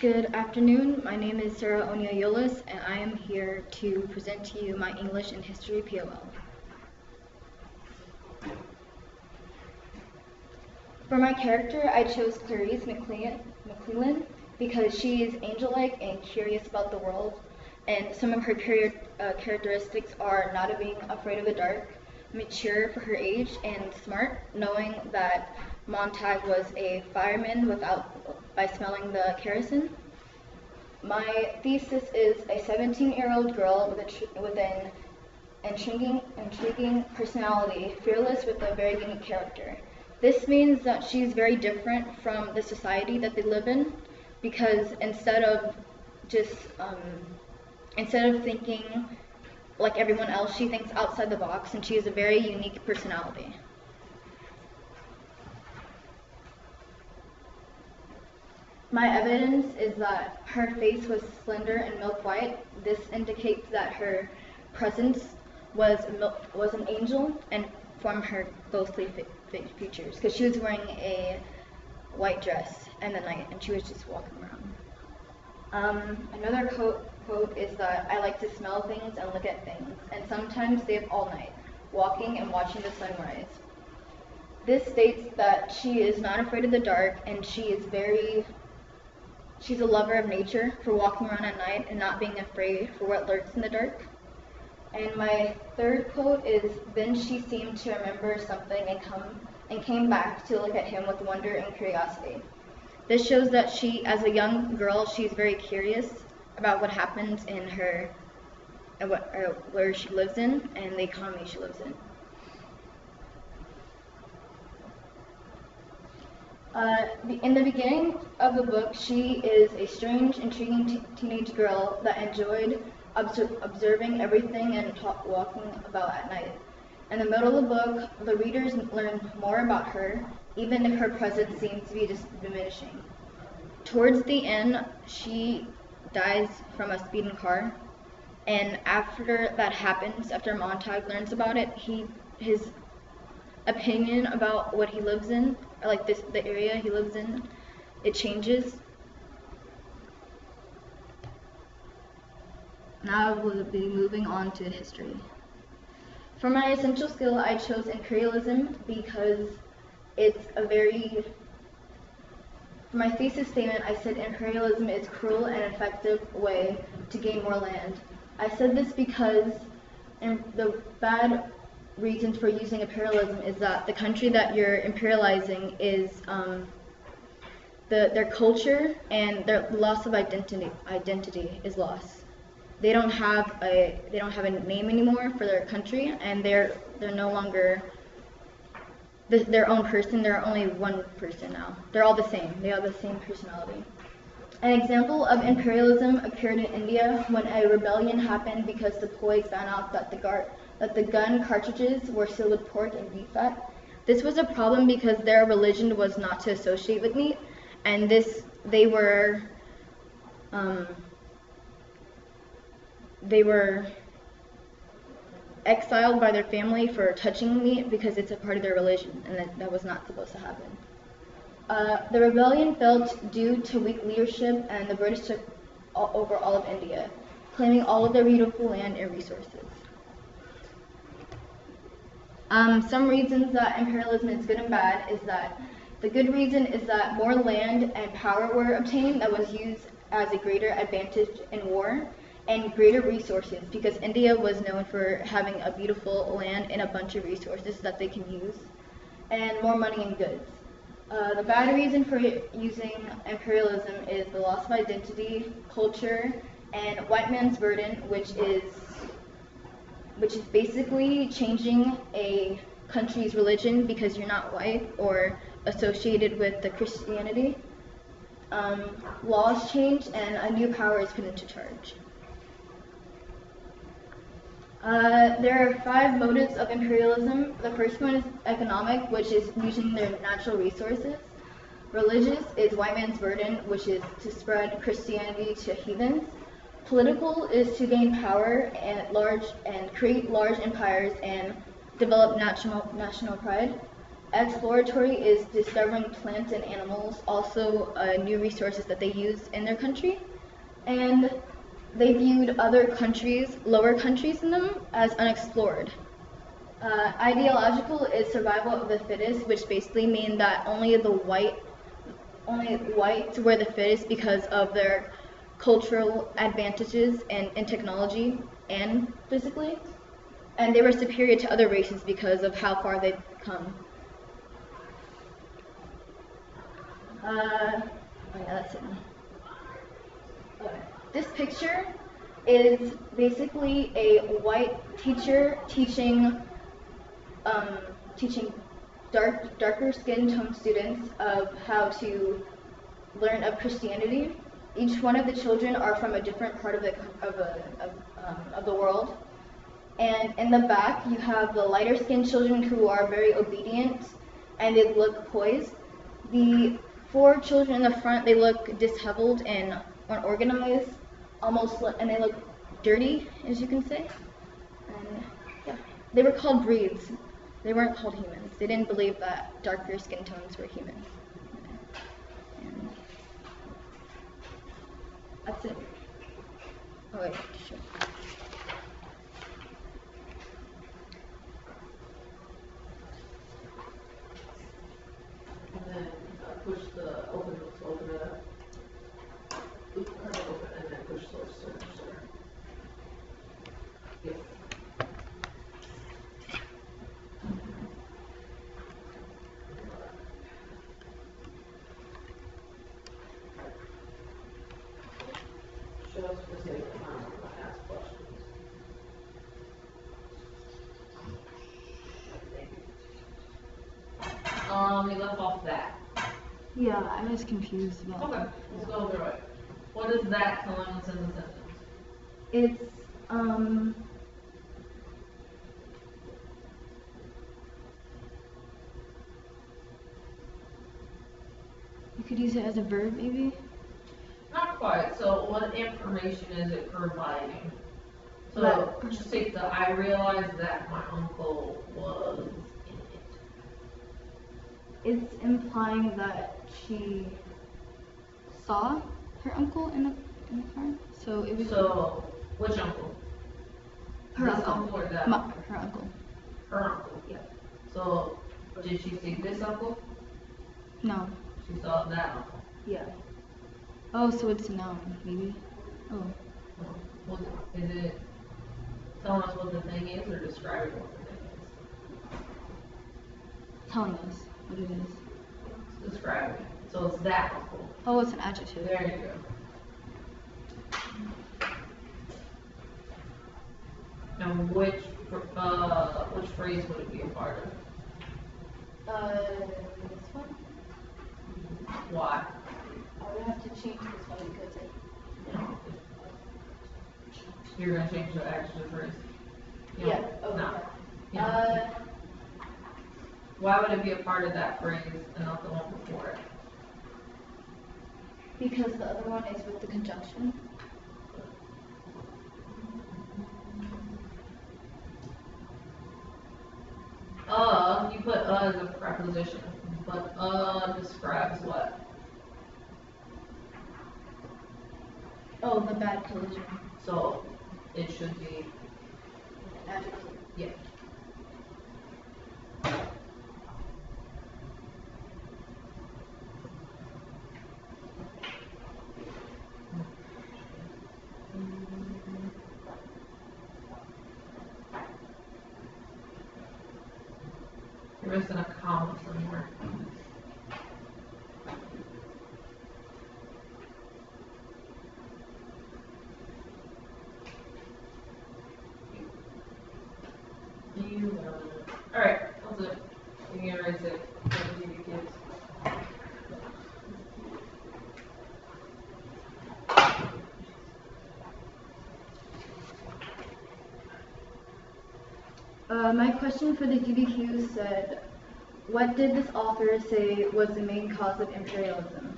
Good afternoon. My name is Sarah Onia Yolas, and I am here to present to you my English and History POL. For my character, I chose Clarice McClellan because she is angel-like and curious about the world, and some of her characteristics are not being afraid of the dark, mature for her age, and smart, knowing that Montag was a fireman by smelling the kerosene. My thesis is a 17-year-old girl with an intriguing personality, fearless with a very unique character. This means that she's very different from the society that they live in, because instead of thinking like everyone else, she thinks outside the box, and she has a very unique personality. My evidence is that her face was slender and milk white. This indicates that her presence was an angel, and from her ghostly features, because she was wearing a white dress in the night, and she was just walking around. Another quote is that I like to smell things and look at things, and sometimes stay up all night, walking and watching the sunrise. This states that she is not afraid of the dark, and she's a lover of nature, for walking around at night and not being afraid for what lurks in the dark. And my third quote is, then she seemed to remember something and came back to look at him with wonder and curiosity. This shows that she, as a young girl, she's very curious about what happens in where she lives in and the economy she lives in. In the beginning of the book, she is a strange, intriguing teenage girl that enjoyed observing everything and walking about at night. In the middle of the book, the readers learn more about her, even if her presence seems to be just diminishing. Towards the end, she dies from a speeding car, and after that happens, after Montag learns about it, his opinion about what he lives in, or like the area he lives in, it changes. Now we'll be moving on to history. For my essential skill, I chose imperialism because for my thesis statement, I said imperialism is a cruel and effective way to gain more land. I said this because the bad reason for using imperialism is that the country that you're imperializing is their culture, and their loss of identity is lost. They don't have a name anymore for their country, and they're no longer their own person. They're only one person now. They're all the same. They have the same personality. An example of imperialism occurred in India when a rebellion happened because the boys found out that the gun cartridges were sealed with pork and beef fat. This was a problem because their religion was not to associate with meat, and they were exiled by their family for touching meat because it's a part of their religion, and that was not supposed to happen. The rebellion failed due to weak leadership, and the British took over all of India, claiming all of their beautiful land and resources. Some reasons that imperialism is good and bad is that the good reason is that more land and power were obtained that was used as a greater advantage in war, and greater resources, because India was known for having a beautiful land and a bunch of resources that they can use, and more money and goods. The bad reason for using imperialism is the loss of identity, culture, and white man's burden, which is basically changing a country's religion because you're not white or associated with the Christianity. Laws change, and a new power is put into charge. There are 5 motives of imperialism. The first one is economic, which is using their natural resources. Religious is white man's burden, which is to spread Christianity to heathens. Political is to gain power and create large empires and develop national pride. Exploratory is discovering plants and animals, also new resources that they use in their country. And they viewed other countries, lower countries than them, as unexplored. Ideological is survival of the fittest, which basically means that only whites were the fittest because of their cultural advantages in technology and physically, and they were superior to other races because of how far they'd come. Oh yeah, that's it. Okay. This picture is basically a white teacher teaching darker skin tone students of how to learn of Christianity. Each one of the children are from a different part of the world. And in the back, you have the lighter skinned children who are very obedient and they look poised. The 4 children in the front, they look disheveled and unorganized, and they look dirty, as you can say. And yeah, they were called breeds. They weren't called humans. They didn't believe that darker skin tones were humans. And that's it. Oh wait, sure. And then push the open it up. Oop, open, and then push source. Yes. Just for the sake of time, I'm going to ask questions. You left off that. Yeah, I was confused about Okay, let's go through it. What is that telling us in the sentence? It's you could use it as a verb maybe? Not quite. So what information is it providing? So just take the I realized that my uncle was in it. It's implying that she saw her uncle in the car. So it was So which uncle? her This uncle. or that? Her uncle. Her uncle. Yeah. So did she see this uncle? No. She saw that uncle. Yeah. Oh, so it's a noun, maybe? Oh. Is it telling us what the thing is or describing what the thing Telling us what it is. is? It's describing it. So it's that uncle. Oh, it's an adjective. There you go. And which phrase would it be a part of? This one? Why? I would have to change this one because it. You're gonna change the adjective phrase? Yeah. No. Okay. Yeah. Why would it be a part of that phrase and not the one before it? Because the other one is with the conjunction. You put as a preposition, but describes what? Oh, the bad collision. So it should be, Adjective. yeah. You're missing a comma somewhere. Alright, I'll do it. You can erase it. Don't leave your kids. My question for the GBQ said, what did this author say was the main cause of imperialism?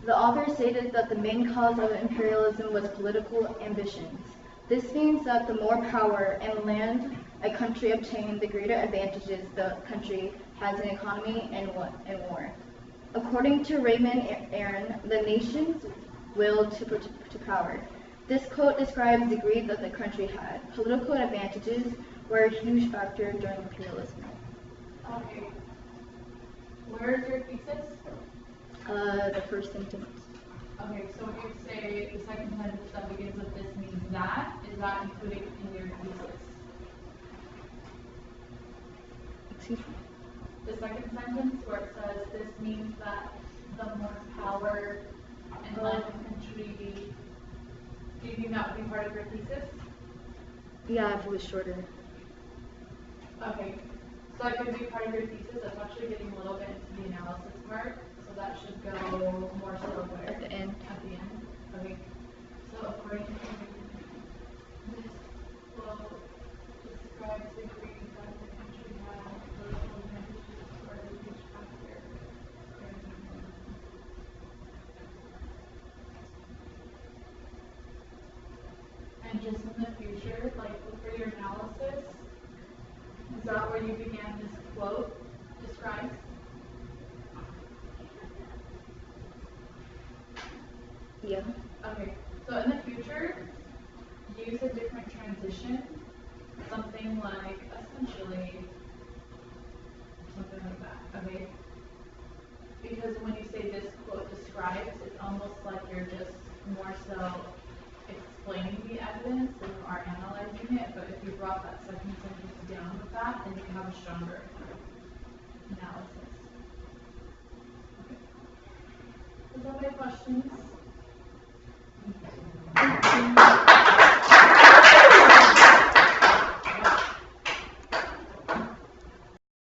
The author stated that the main cause of imperialism was political ambitions. This means that the more power and land a country obtained, the greater advantages the country has an economy and war. According to Raymond Aron, the nation's will to power. This quote describes the greed that the country had. Political advantages were a huge factor during imperialism. Okay. Where is your thesis? The first sentence. Okay, so when you say the second sentence that begins with this means that, is that included in your thesis? Excuse me? The second sentence where it says this means that the more power and land the country, do you think that would be part of your thesis? Yeah, if it was shorter. Okay, so that could be part of your thesis. That's actually getting a little bit into the analysis part, so that should go more so where? At the end. At the end. Okay, so according to this quote, describes the greed that the country had, political advantages were a huge factor. And just in the future, like for your analysis, is that where you began this quote describes? Yeah. Okay, so in the future, use a different transition, something like essentially, something like that, okay? Because when you say this quote describes, it's almost like you're just more so explaining the evidence than you are analyzing it, but if you brought that second sentence down with that, then you have a stronger analysis. Okay. Is that my questions?